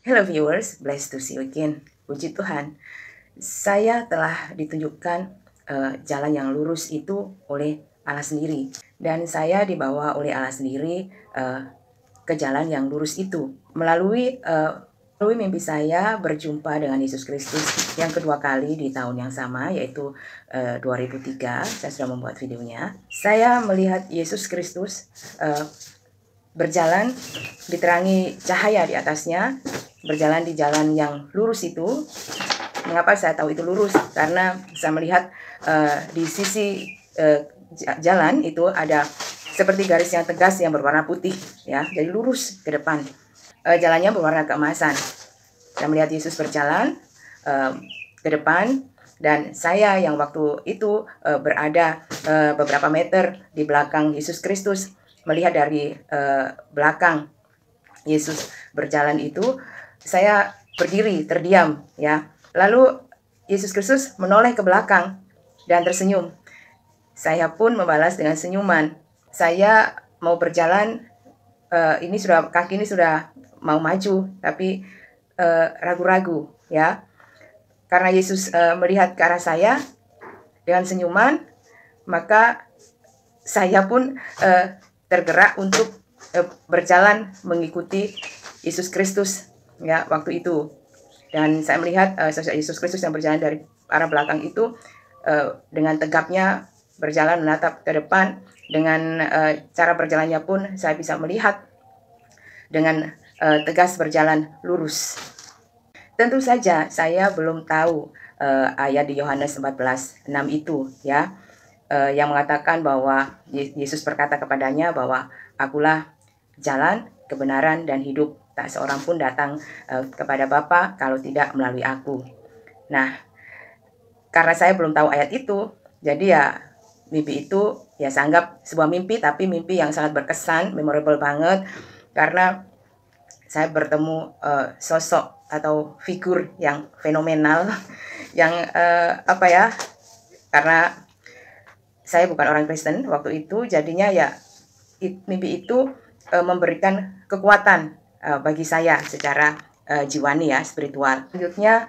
Hello viewers, blessed to see you again. Puji Tuhan, saya telah ditunjukkan jalan yang lurus itu oleh Allah sendiri. Dan saya dibawa oleh Allah sendiri ke jalan yang lurus itu. Melalui mimpi saya berjumpa dengan Yesus Kristus yang kedua kali di tahun yang sama, yaitu 2003, saya sudah membuat videonya. Saya melihat Yesus Kristus berjalan, diterangi cahaya di atasnya, berjalan di jalan yang lurus itu. Mengapa saya tahu itu lurus? Karena saya melihat di sisi jalan itu ada seperti garis yang tegas yang berwarna putih, ya, jadi lurus ke depan. Jalannya berwarna keemasan. Saya melihat Yesus berjalan ke depan, dan saya yang waktu itu berada beberapa meter di belakang Yesus Kristus, melihat dari belakang Yesus berjalan itu, saya berdiri terdiam, ya. Lalu Yesus Kristus menoleh ke belakang dan tersenyum. Saya pun membalas dengan senyuman. Saya mau berjalan, kaki ini sudah mau maju, tapi ragu-ragu, ya. Karena Yesus melihat ke arah saya dengan senyuman, maka saya pun tergerak untuk berjalan mengikuti Yesus Kristus, ya, waktu itu. Dan saya melihat sosok Yesus Kristus yang berjalan dari arah belakang itu dengan tegapnya berjalan menatap ke depan. Dengan cara berjalannya pun saya bisa melihat dengan tegas berjalan lurus. Tentu saja saya belum tahu ayat di Yohanes 14:6 itu, ya, yang mengatakan bahwa Yesus berkata kepadanya bahwa akulah jalan, kebenaran, dan hidup. Tak seorang pun datang kepada Bapa kalau tidak melalui aku. Nah, karena saya belum tahu ayat itu, jadi ya mimpi itu ya saya anggap sebuah mimpi, tapi mimpi yang sangat berkesan, memorable banget, karena saya bertemu sosok atau figur yang fenomenal, yang karena saya bukan orang Kristen waktu itu, jadinya ya mimpi itu memberikan kekuatan bagi saya secara jiwani, ya, spiritual. Selanjutnya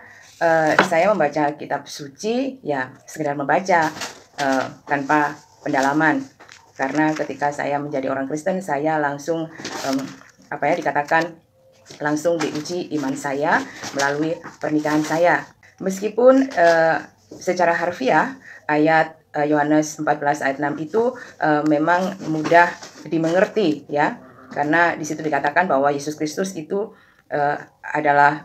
saya membaca kitab suci, ya, sekedar membaca tanpa pendalaman. Karena ketika saya menjadi orang Kristen, saya langsung dikatakan langsung diuji iman saya melalui pernikahan saya. Meskipun secara harfiah ayat Yohanes 14 ayat 6 itu memang mudah dimengerti, ya. Karena di situ dikatakan bahwa Yesus Kristus itu adalah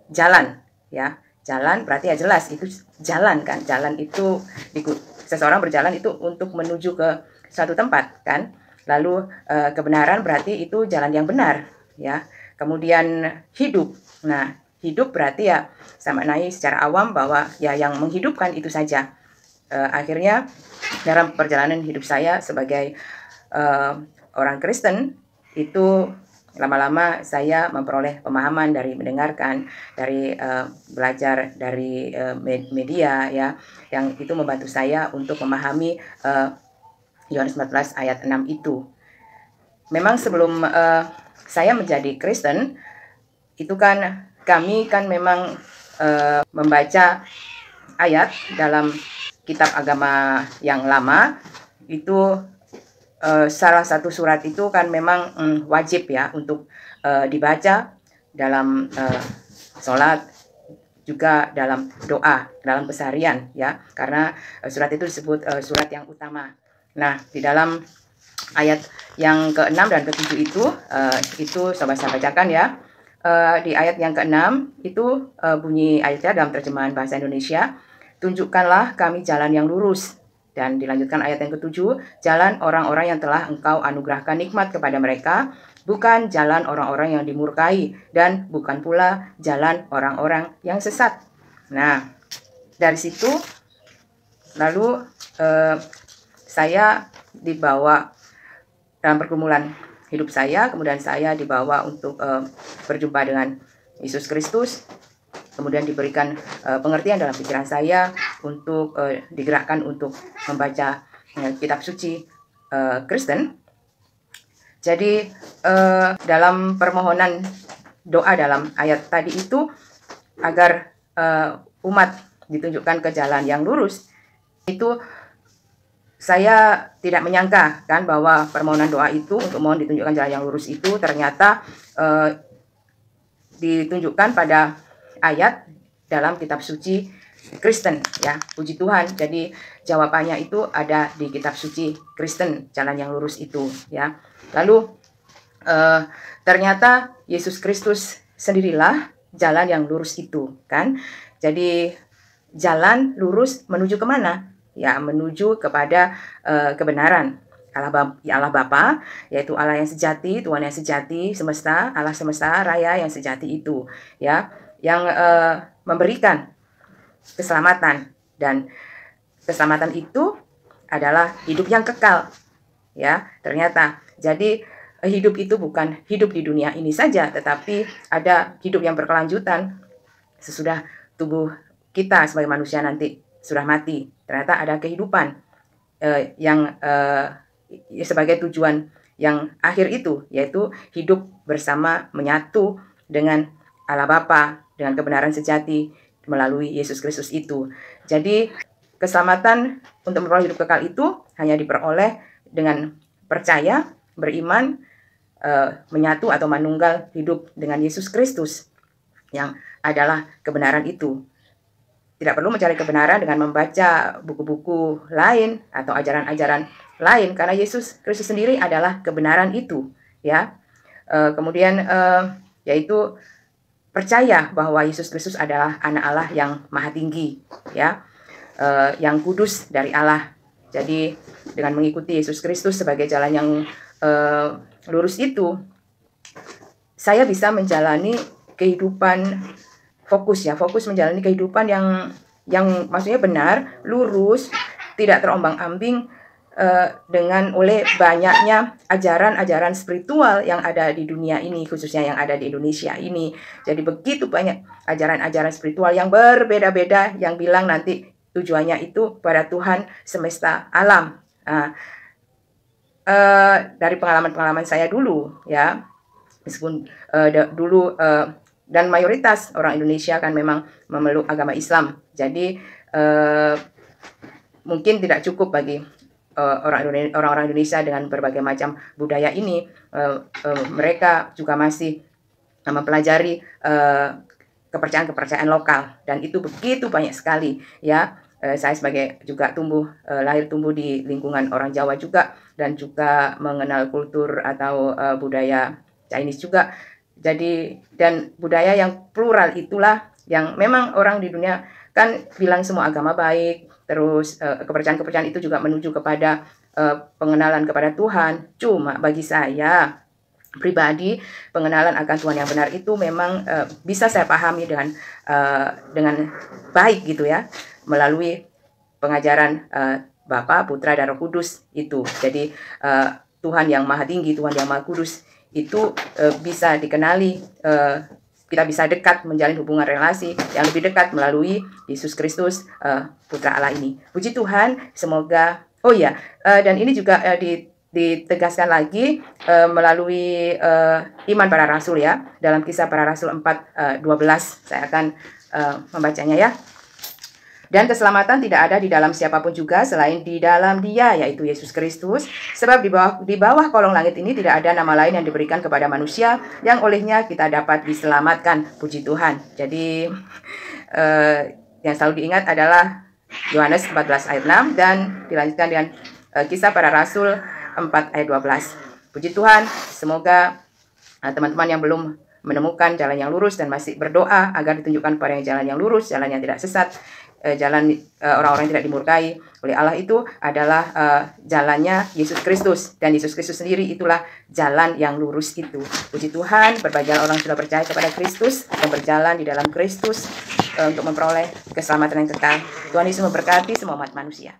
jalan, ya. Jalan berarti ya jelas itu jalan, kan. Jalan itu seseorang berjalan itu untuk menuju ke suatu tempat, kan. Lalu kebenaran berarti itu jalan yang benar, ya. Kemudian hidup. Nah, hidup berarti ya saya maknai secara awam bahwa ya yang menghidupkan itu saja. Akhirnya dalam perjalanan hidup saya sebagai orang Kristen itu lama-lama saya memperoleh pemahaman dari mendengarkan, dari belajar dari media, ya, yang itu membantu saya untuk memahami Yohanes 14 ayat 6 itu. Memang sebelum saya menjadi Kristen, itu kan kami kan memang membaca ayat dalam kitab agama yang lama itu. Salah satu surat itu kan memang wajib, ya, untuk dibaca dalam sholat, juga dalam doa, dalam keseharian, ya, karena surat itu disebut surat yang utama. Nah, di dalam ayat yang ke-6 dan ke-7 itu coba saya bacakan, ya. Di ayat yang ke-6 itu bunyi ayatnya dalam terjemahan bahasa Indonesia, tunjukkanlah kami jalan yang lurus. Dan dilanjutkan ayat yang ke-7, jalan orang-orang yang telah engkau anugerahkan nikmat kepada mereka, bukan jalan orang-orang yang dimurkai, dan bukan pula jalan orang-orang yang sesat. Nah, dari situ lalu saya dibawa dalam pergumulan hidup saya, kemudian saya dibawa untuk berjumpa dengan Yesus Kristus. Kemudian diberikan pengertian dalam pikiran saya untuk digerakkan untuk membaca kitab suci Kristen. Jadi dalam permohonan doa dalam ayat tadi itu agar umat ditunjukkan ke jalan yang lurus, itu saya tidak menyangka kan bahwa permohonan doa itu untuk mohon ditunjukkan jalan yang lurus itu ternyata ditunjukkan pada ayat dalam kitab suci Kristen, ya. Puji Tuhan. Jadi jawabannya itu ada di kitab suci Kristen, jalan yang lurus itu, ya. Lalu ternyata Yesus Kristus sendirilah jalan yang lurus itu, kan. Jadi jalan lurus menuju kemana? Ya, menuju kepada kebenaran. Allah Bapa, yaitu Allah yang sejati, Tuhan yang sejati, semesta, Allah semesta raya yang sejati itu, ya, yang memberikan keselamatan, dan keselamatan itu adalah hidup yang kekal, ya. Ternyata jadi hidup itu bukan hidup di dunia ini saja, tetapi ada hidup yang berkelanjutan sesudah tubuh kita sebagai manusia nanti sudah mati. Ternyata ada kehidupan yang sebagai tujuan yang akhir itu, yaitu hidup bersama, menyatu dengan Allah Bapa, dengan kebenaran sejati melalui Yesus Kristus itu. Jadi keselamatan untuk memperoleh hidup kekal itu hanya diperoleh dengan percaya, beriman, menyatu atau manunggal hidup dengan Yesus Kristus yang adalah kebenaran itu. Tidak perlu mencari kebenaran dengan membaca buku-buku lain atau ajaran-ajaran lain, karena Yesus Kristus sendiri adalah kebenaran itu, ya. Kemudian yaitu percaya bahwa Yesus Kristus adalah anak Allah yang maha tinggi, ya, yang kudus dari Allah. Jadi dengan mengikuti Yesus Kristus sebagai jalan yang lurus itu, saya bisa menjalani kehidupan fokus menjalani kehidupan yang maksudnya benar, lurus, tidak terombang-ambing dengan oleh banyaknya ajaran-ajaran spiritual yang ada di dunia ini, khususnya yang ada di Indonesia ini. Jadi begitu banyak ajaran-ajaran spiritual yang berbeda-beda yang bilang nanti tujuannya itu pada Tuhan semesta alam. Dari pengalaman-pengalaman saya dulu, ya, meskipun dulu dan mayoritas orang Indonesia kan memang memeluk agama Islam. Jadi mungkin tidak cukup bagi orang-orang Indonesia dengan berbagai macam budaya ini. Mereka juga masih mempelajari kepercayaan-kepercayaan lokal, dan itu begitu banyak sekali, ya. Saya sebagai juga lahir tumbuh di lingkungan orang Jawa juga, dan juga mengenal kultur atau budaya Chinese juga. Jadi, dan budaya yang plural itulah yang memang orang di dunia kan bilang semua agama baik, terus kepercayaan-kepercayaan itu juga menuju kepada pengenalan kepada Tuhan. Cuma bagi saya pribadi, pengenalan akan Tuhan yang benar itu memang bisa saya pahami dengan baik gitu, ya, melalui pengajaran Bapa, Putra, dan Roh Kudus itu. Jadi Tuhan yang maha tinggi, Tuhan yang maha kudus itu bisa dikenali, kita bisa dekat menjalin hubungan relasi yang lebih dekat melalui Yesus Kristus, Putra Allah ini. Puji Tuhan, semoga, dan ini juga ditegaskan lagi melalui iman para rasul, ya, dalam Kisah Para Rasul 4:12. Saya akan membacanya, ya. Dan keselamatan tidak ada di dalam siapapun juga selain di dalam Dia, yaitu Yesus Kristus. Sebab di bawah kolong langit ini tidak ada nama lain yang diberikan kepada manusia yang olehnya kita dapat diselamatkan. Puji Tuhan. Jadi yang selalu diingat adalah Yohanes 14 ayat 6 dan dilanjutkan dengan Kisah Para Rasul 4 ayat 12. Puji Tuhan. Semoga teman-teman yang belum menemukan jalan yang lurus dan masih berdoa agar ditunjukkan pada jalan yang lurus, jalan yang tidak sesat, jalan orang-orang yang tidak dimurkai oleh Allah itu adalah jalannya Yesus Kristus, dan Yesus Kristus sendiri itulah jalan yang lurus itu. Puji Tuhan, berbagai orang sudah percaya kepada Kristus dan berjalan di dalam Kristus untuk memperoleh keselamatan yang kekal. Tuhan Yesus memberkati semua umat manusia.